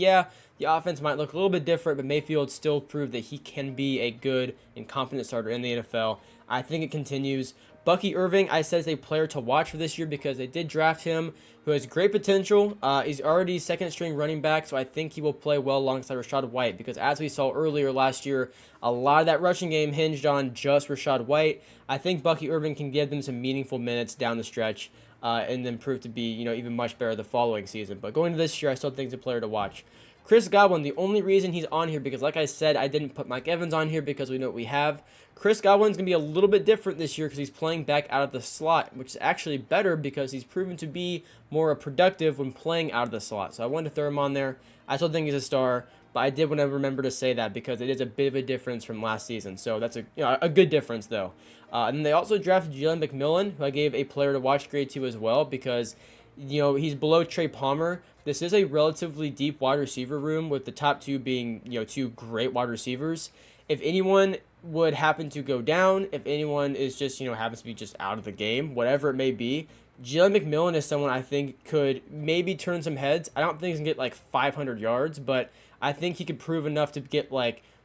the offense might look a little bit different, but Mayfield still proved that he can be a good and competent starter in the NFL. I think it continues. Bucky Irving, I said, is a player to watch for this year because they did draft him, who has great potential. He's already second-string running back, so I think he will play well alongside Rashad White because as we saw earlier last year, a lot of that rushing game hinged on just Rashad White. I think Bucky Irving can give them some meaningful minutes down the stretch and then prove to be, even much better the following season. But going into this year, I still think he's a player to watch. Chris Godwin, the only reason he's on here, because like I said, I didn't put Mike Evans on here because we know what we have. Chris Godwin's going to be a little bit different this year because he's playing back out of the slot, which is actually better because he's proven to be more productive when playing out of the slot. So I wanted to throw him on there. I still think he's a star, but I did want to remember to say that because it is a bit of a difference from last season. So that's a good difference, though. And they also drafted Jalen McMillan, who I gave a player to watch grade 2 as well because he's below Trey Palmer. This is a relatively deep wide receiver room with the top 2 being, 2 great wide receivers. If anyone would happen to go down, if anyone is just, happens to be just out of the game, whatever it may be, Jalen McMillan is someone I think could maybe turn some heads. I don't think he's going to get 500 yards, but I think he could prove enough to get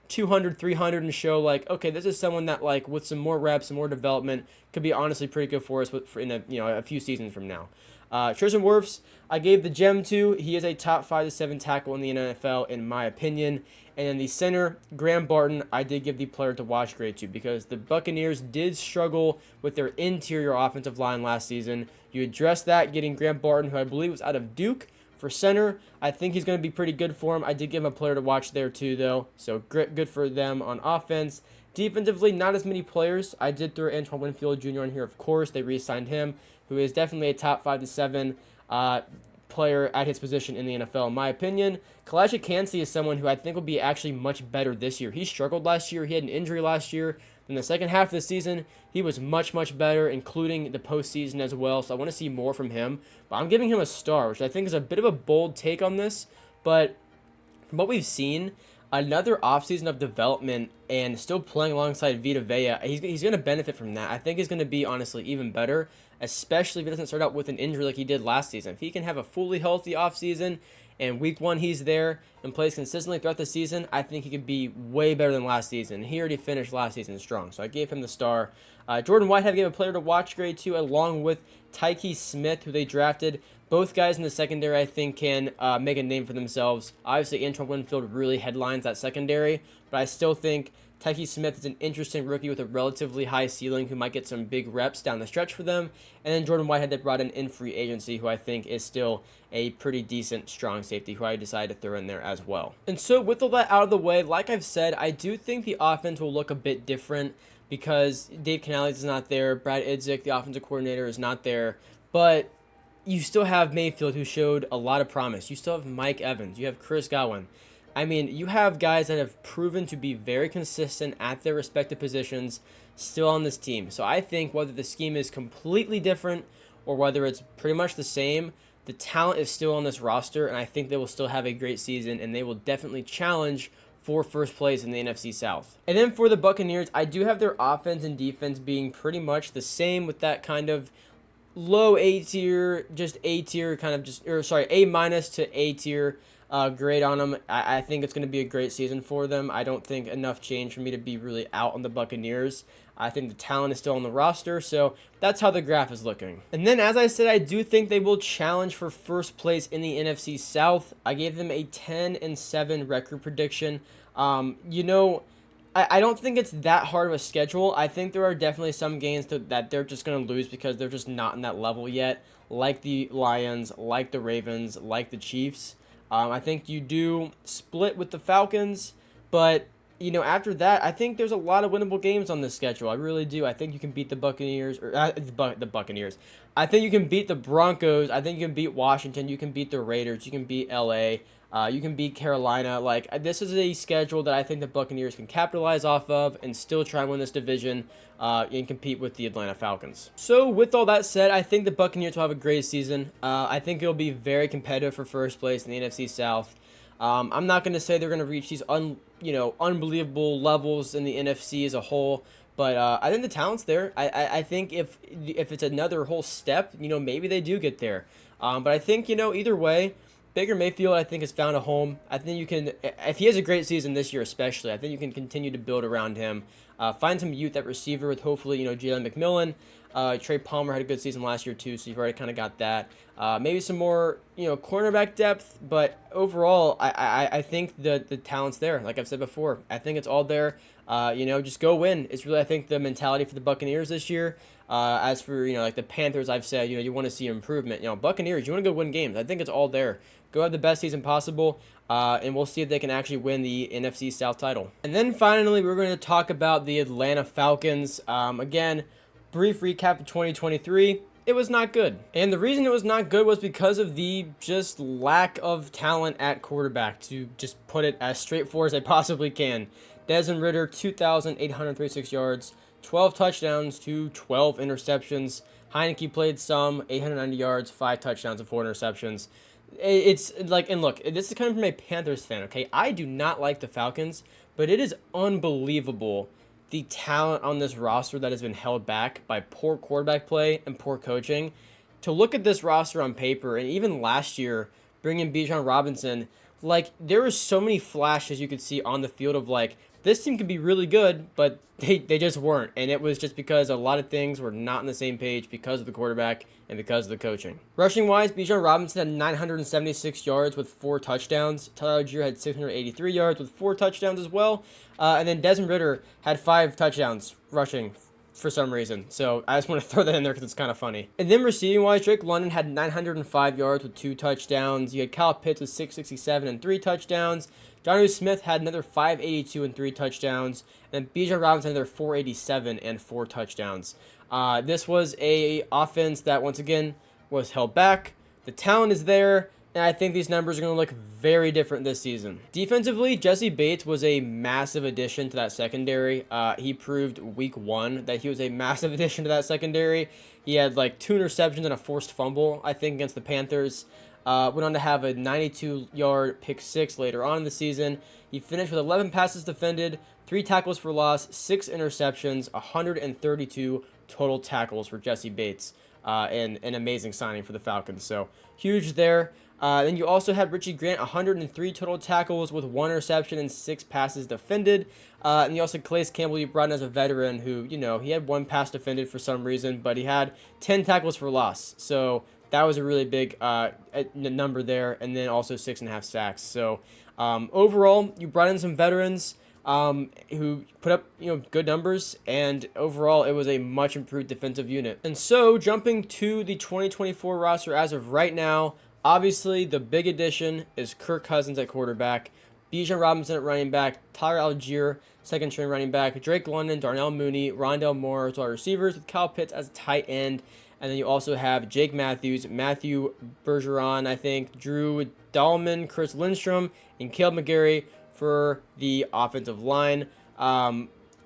200, 300 and show okay, this is someone that with some more reps and more development could be honestly pretty good for us in a few seasons from now. Tristan Wirfs, I gave the gem to. He is a top 5 to 7 tackle in the NFL, in my opinion. And then the center, Graham Barton, I did give the player to watch grade to because the Buccaneers did struggle with their interior offensive line last season. You addressed that, getting Graham Barton, who I believe was out of Duke, for center. I think he's going to be pretty good for him. I did give him a player to watch there too, though. So good for them on offense. Defensively, not as many players. I did throw Antoine Winfield Jr. in here, of course. They re-signed him, who is definitely a top 5 to 7 player at his position in the NFL, in my opinion. Kalijah Kancey is someone who I think will be actually much better this year. He struggled last year. He had an injury last year. In the second half of the season, he was much, much better, including the postseason as well. So I want to see more from him. But I'm giving him a star, which I think is a bit of a bold take on this. But from what we've seen, another offseason of development and still playing alongside Vita Vea, he's going to benefit from that. I think he's going to be, honestly, even better, especially if he doesn't start out with an injury like he did last season. If he can have a fully healthy offseason and week 1 he's there and plays consistently throughout the season, I think he could be way better than last season. He already finished last season strong, so I gave him the star. Jordan Whitehead gave a player to watch grade 2, along with Tyke Smith, who they drafted. Both guys in the secondary, I think, can make a name for themselves. Obviously, Antoine Winfield really headlines that secondary, but I still think Tyke Smith is an interesting rookie with a relatively high ceiling who might get some big reps down the stretch for them. And then Jordan Whitehead, they brought in free agency, who I think is still a pretty decent, strong safety, who I decided to throw in there as well. And so with all that out of the way, like I've said, I do think the offense will look a bit different because Dave Canales is not there. Brad Idzik, the offensive coordinator, is not there. But you still have Mayfield, who showed a lot of promise. You still have Mike Evans. You have Chris Godwin. I mean, you have guys that have proven to be very consistent at their respective positions still on this team. So I think whether the scheme is completely different or whether it's pretty much the same, the talent is still on this roster, and I think they will still have a great season, and they will definitely challenge for first place in the NFC South. And then for the Buccaneers, I do have their offense and defense being pretty much the same, with that kind of low A tier, just A tier kind of just, or sorry, A minus to A tier grade on them. I think it's going to be a great season for them. I don't think enough change for me to be really out on the Buccaneers. I think the talent is still on the roster, so that's how the graph is looking. And then, as I said, I do think they will challenge for first place in the NFC South. I gave them a 10-7 record prediction. You know, I don't think it's that hard of a schedule. I think there are definitely some games that they're just going to lose because they're just not in that level yet, like the Lions, like the Ravens, like the Chiefs. I think you do split with the Falcons, but you know, after that, I think there's a lot of winnable games on this schedule. I really do. I think you can beat the Buccaneers, or the Buccaneers. I think you can beat the Broncos. I think you can beat Washington. You can beat the Raiders. You can beat LA. You can beat Carolina. Like, this is a schedule that I think the Buccaneers can capitalize off of and still try and win this division and compete with the Atlanta Falcons. So with all that said, I think the Buccaneers will have a great season. I think it'll be very competitive for first place in the NFC South. I'm not going to say they're going to reach these unbelievable levels in the NFC as a whole, but I think the talent's there. I think if it's another whole step, maybe they do get there. But I think, either way, Baker Mayfield, I think, has found a home. I think you can, if he has a great season this year especially, I think you can continue to build around him. Find some youth at receiver with hopefully, Jalen McMillan. Trey Palmer had a good season last year too, so you've already kind of got that. Maybe some more, cornerback depth, but overall, I think the talent's there. Like I've said before, I think it's all there. Just go win. It's really, I think, the mentality for the Buccaneers this year. As for, like the Panthers, I've said, you want to see improvement. Buccaneers, you want to go win games. I think it's all there. Go have the best season possible, and we'll see if they can actually win the NFC South title. And then finally, we're going to talk about the Atlanta Falcons. Again, brief recap of 2023. It was not good. And the reason it was not good was because of the just lack of talent at quarterback, to just put it as straightforward as I possibly can. Desmond Ridder, 2,836 yards, 12 touchdowns to 12 interceptions. Heineke played some, 890 yards, 5 touchdowns and 4 interceptions. It's like, and look, this is coming from a Panthers fan, okay? I do not like the Falcons, but it is unbelievable the talent on this roster that has been held back by poor quarterback play and poor coaching. To look at this roster on paper, and even last year, bringing Bijan Robinson, like, there were so many flashes you could see on the field of, like, this team could be really good, but they just weren't. And it was just because a lot of things were not on the same page because of the quarterback and because of the coaching. Rushing-wise, Bijan Robinson had 976 yards with 4 touchdowns. Tyler Algier had 683 yards with 4 touchdowns as well. And then Desmond Ridder had 5 touchdowns rushing for some reason. So I just want to throw that in there because it's kind of funny. And then receiving-wise, Drake London had 905 yards with 2 touchdowns. You had Kyle Pitts with 667 and 3 touchdowns. Jonnu Smith had another 582 and 3 touchdowns. And Bijan Robinson had another 487 and 4 touchdowns. This was a offense that, once again, was held back. The talent is there. And I think these numbers are going to look very different this season. Defensively, Jesse Bates was a massive addition to that secondary. He proved week 1 that he was a massive addition to that secondary. He had like 2 interceptions and a forced fumble, I think, against the Panthers. Went on to have a 92-yard pick 6 later on in the season. He finished with 11 passes defended, 3 tackles for loss, 6 interceptions, 132 total tackles for Jesse Bates. And an amazing signing for the Falcons. So huge there. Then you also had Richie Grant, 103 total tackles with 1 interception and 6 passes defended. And you also had Calais Campbell, you brought in as a veteran who, he had 1 pass defended for some reason, but he had 10 tackles for loss. So that was a really big number there. And then also 6.5 sacks. So overall, you brought in some veterans who put up, good numbers, and overall it was a much improved defensive unit. And so jumping to the 2024 roster as of right now, obviously the big addition is Kirk Cousins at quarterback, Bijan Robinson at running back, Tyler Algier, second string running back, Drake London, Darnell Mooney, Rondale Moore as wide receivers, with Kyle Pitts as tight end. And then you also have Jake Matthews, Matthew Bergeron, I think, Drew Dahlman, Chris Lindstrom, and Caleb McGarry for the offensive line.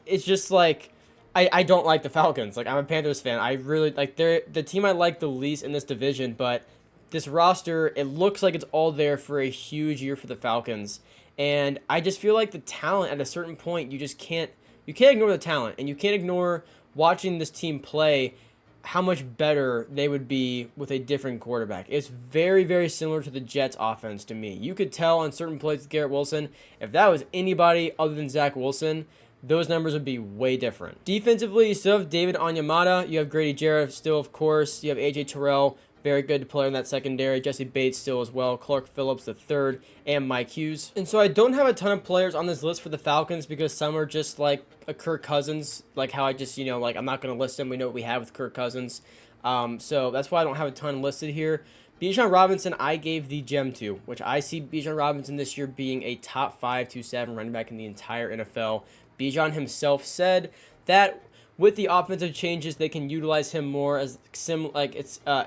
It's just like, I don't like the Falcons. Like, I'm a Panthers fan. I really like they're the team I like the least in this division, but this roster, it looks like it's all there for a huge year for the Falcons. And I just feel like the talent at a certain point, you can't ignore the talent, and you can't ignore watching this team play how much better they would be with a different quarterback. It's very, very similar to the Jets offense to me. You could tell on certain plays with Garrett Wilson, if that was anybody other than Zach Wilson, those numbers would be way different. Defensively, you still have David Onyemata. You have Grady Jarrett still, of course. You have A.J. Terrell, very good player in that secondary. Jesse Bates still as well. Clark Phillips III, and Mike Hughes. And so I don't have a ton of players on this list for the Falcons because some are just like a Kirk Cousins, like how I just, I'm not going to list them. We know what we have with Kirk Cousins. So that's why I don't have a ton listed here. Bijan Robinson, I gave the gem to, which I see Bijan Robinson this year being a top 5 to 7 running back in the entire NFL. Bijan himself said that with the offensive changes, they can utilize him more as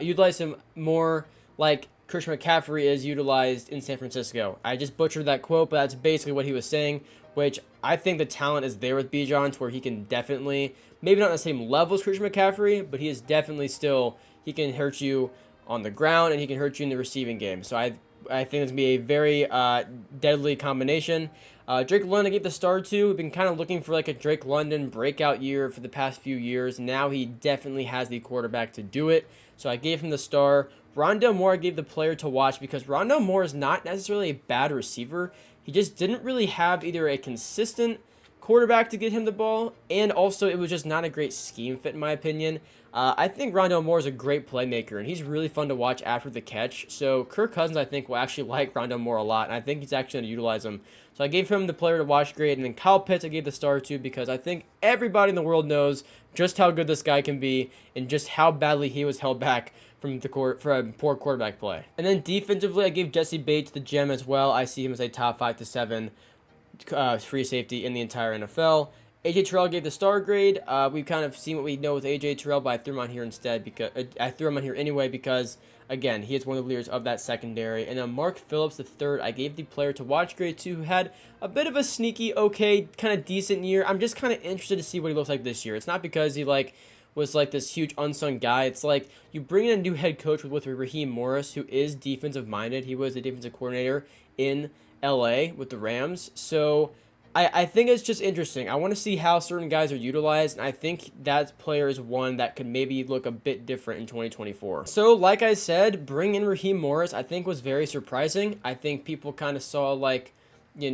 utilize him more like Christian McCaffrey is utilized in San Francisco. I just butchered that quote, but that's basically what he was saying, which I think the talent is there with Bijan to where he can definitely, maybe not on the same level as Christian McCaffrey, but he is definitely still, he can hurt you on the ground and he can hurt you in the receiving game. So I think it's going to be a very deadly combination. Drake London I gave the star to. We've been kind of looking for like a Drake London breakout year for the past few years. Now he definitely has the quarterback to do it. So I gave him the star. Rondale Moore I gave the player to watch because Rondale Moore is not necessarily a bad receiver. He just didn't really have either a consistent quarterback to get him the ball, and also it was just not a great scheme fit in my opinion. I think Rondale Moore is a great playmaker, and he's really fun to watch after the catch. So Kirk Cousins, I think, will actually like Rondale Moore a lot, and I think he's actually going to utilize him. So I gave him the player to watch grade, and then Kyle Pitts I gave the star to because I think everybody in the world knows just how good this guy can be and just how badly he was held back from poor quarterback play. And then defensively, I gave Jesse Bates the gem as well. I see him as a top 5 to 7 free safety in the entire NFL. A.J. Terrell gave the star grade. We've kind of seen what we know with A.J. Terrell, but I threw him on here instead because I threw him on here anyway because, again, he is one of the leaders of that secondary. And then Mark Phillips III, I gave the player to watch grade 2, who had a bit of a sneaky, okay, kind of decent year. I'm just kind of interested to see what he looks like this year. It's not because he was like this huge unsung guy. It's like you bring in a new head coach with Raheem Morris, who is defensive minded. He was a defensive coordinator in LA with the Rams. So I think it's just interesting. I want to see how certain guys are utilized, and I think that player is one that could maybe look a bit different in 2024. So like I said, bring in Raheem Morris I think was very surprising. I think people kind of saw like I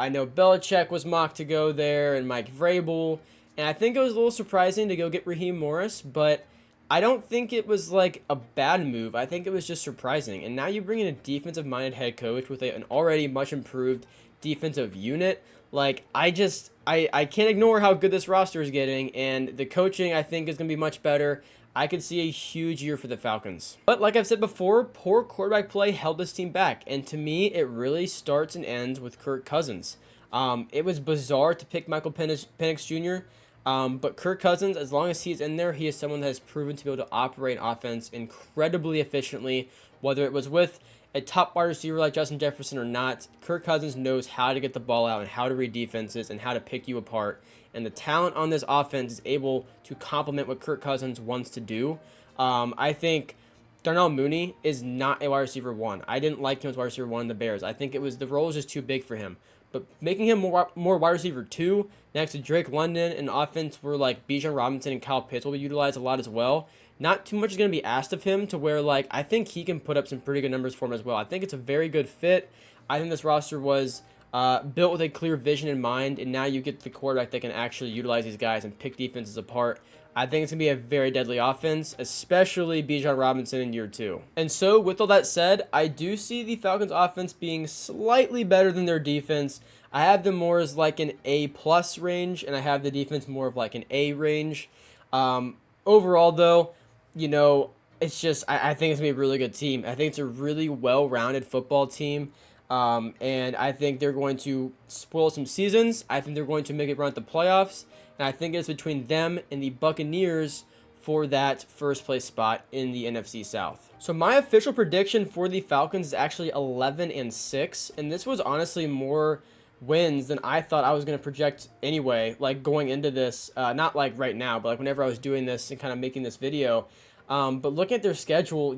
know Belichick was mocked to go there and Mike Vrabel, and I think it was a little surprising to go get Raheem Morris, but I don't think it was like a bad move. I think it was just surprising. And now you bring in a defensive-minded head coach with an already much improved defensive unit. Like, I can't ignore how good this roster is getting, and the coaching I think is going to be much better. I could see a huge year for the Falcons. But like I've said before, poor quarterback play held this team back. And to me, it really starts and ends with Kirk Cousins. It was bizarre to pick Michael Penix Jr., but Kirk Cousins, as long as he's in there, he is someone that has proven to be able to operate offense incredibly efficiently, whether it was with a top wide receiver like Justin Jefferson or not. Kirk Cousins knows how to get the ball out and how to read defenses and how to pick you apart. And the talent on this offense is able to complement what Kirk Cousins wants to do. I think Darnell Mooney is not a wide receiver one. I didn't like him as wide receiver one in the Bears. I think the role was just too big for him. But making him more wide receiver two next to Drake London, and offense where like Bijan Robinson and Kyle Pitts will be utilized a lot as well. Not too much is going to be asked of him to where like I think he can put up some pretty good numbers for him as well. I think it's a very good fit. I think this roster was built with a clear vision in mind, and now you get the quarterback that can actually utilize these guys and pick defenses apart. I think it's going to be a very deadly offense, especially Bijan Robinson in year two. And so, with all that said, I do see the Falcons offense being slightly better than their defense. I have them more as like an A+ range, and I have the defense more of like an A range. Overall, though, it's just, I think it's going to be a really good team. I think it's a really well-rounded football team. And I think they're going to spoil some seasons. I think they're going to make it run at the playoffs. And I think it's between them and the Buccaneers for that first place spot in the NFC South. So my official prediction for the Falcons is actually 11-6. And this was honestly more wins than I thought I was going to project anyway, like going into this, not like right now, but like whenever I was doing this and kind of making this video. But looking at their schedule,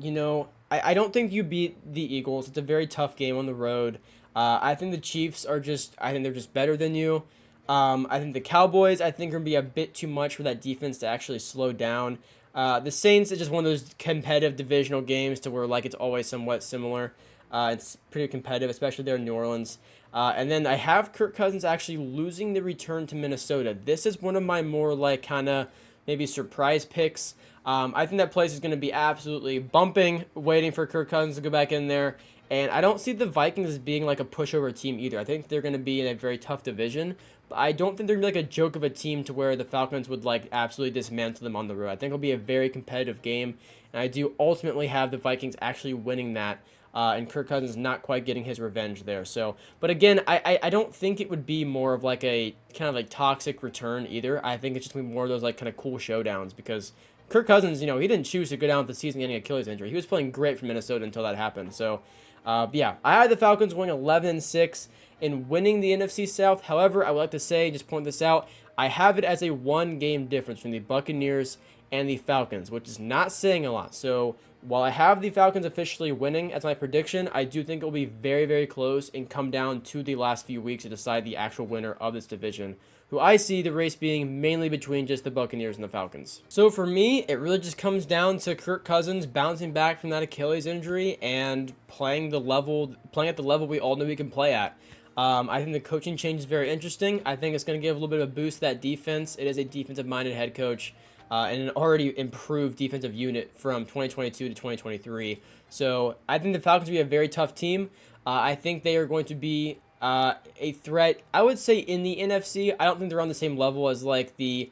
I don't think you beat the Eagles. It's a very tough game on the road. I think the Chiefs I think they're just better than you. I think the Cowboys, are going to be a bit too much for that defense to actually slow down. The Saints is just one of those competitive divisional games to where like it's always somewhat similar. It's pretty competitive, especially there in New Orleans. And then I have Kirk Cousins actually losing the return to Minnesota. This is one of my more like kind of maybe surprise picks. I think that place is going to be absolutely bumping, waiting for Kirk Cousins to go back in there. And I don't see the Vikings as being like a pushover team either. I think they're going to be in a very tough division. But I don't think they're going to be like a joke of a team to where the Falcons would like absolutely dismantle them on the road. I think it'll be a very competitive game. And I do ultimately have the Vikings actually winning that. And Kirk Cousins not quite getting his revenge there. But again, I don't think it would be more of like a kind of like toxic return either. I think it's just going to be more of those like kind of cool showdowns because Kirk Cousins, he didn't choose to go down with the season getting an Achilles injury. He was playing great for Minnesota until that happened. So, yeah, I had the Falcons winning 11-6 and winning the NFC South. However, I would like to say, just point this out, I have it as a one-game difference from the Buccaneers and the Falcons, which is not saying a lot. So, while I have the Falcons officially winning as my prediction, I do think it will be very, very close and come down to the last few weeks to decide the actual winner of this division, who I see the race being mainly between just the Buccaneers and the Falcons. So for me, it really just comes down to Kirk Cousins bouncing back from that Achilles injury and playing at the level we all know he can play at. I think the coaching change is very interesting. I think it's going to give a little bit of a boost to that defense. It is a defensive-minded head coach. And an already improved defensive unit from 2022 to 2023. So I think the Falcons will be a very tough team. I think they are going to be a threat, I would say, in the NFC. I don't think they're on the same level as like the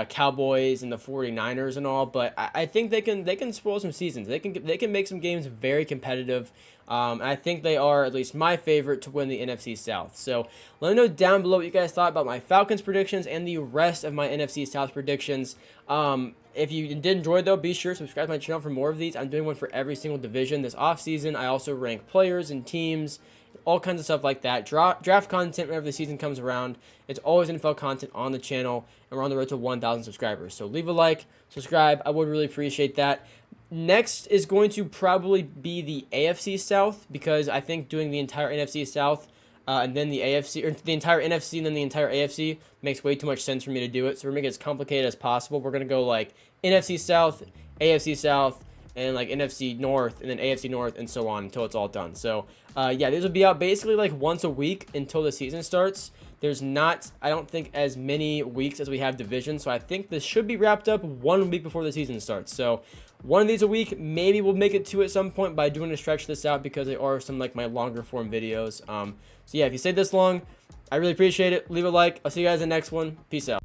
Cowboys and the 49ers and all, but I think they can spoil some seasons. They can make some games very competitive. I think they are at least my favorite to win the NFC South. So let me know down below what you guys thought about my Falcons predictions and the rest of my NFC South predictions. If you did enjoy though, be sure to subscribe to my channel for more of these. I'm doing one for every single division this offseason. I also rank players and teams, all kinds of stuff like that. Draft content whenever the season comes around. It's always NFL content on the channel, and we're on the road to 1,000 subscribers. So leave a like, subscribe. I would really appreciate that. Next is going to probably be the AFC South, because I think doing the entire NFC South and then the AFC, or the entire NFC and then the entire AFC makes way too much sense for me to do it. So we're making it as complicated as possible. We're going to go like NFC South, AFC South, and like NFC North, and then AFC North, and so on until it's all done. So yeah, these will be out basically like once a week until the season starts. There's not, I don't think, as many weeks as we have division, so I think this should be wrapped up 1 week before the season starts. So one of these a week, maybe we'll make it 2 at some point by doing to stretch this out, because they are some like my longer form videos. So yeah, if you stayed this long, I really appreciate it. Leave a like. I'll see you guys in the next one. Peace out.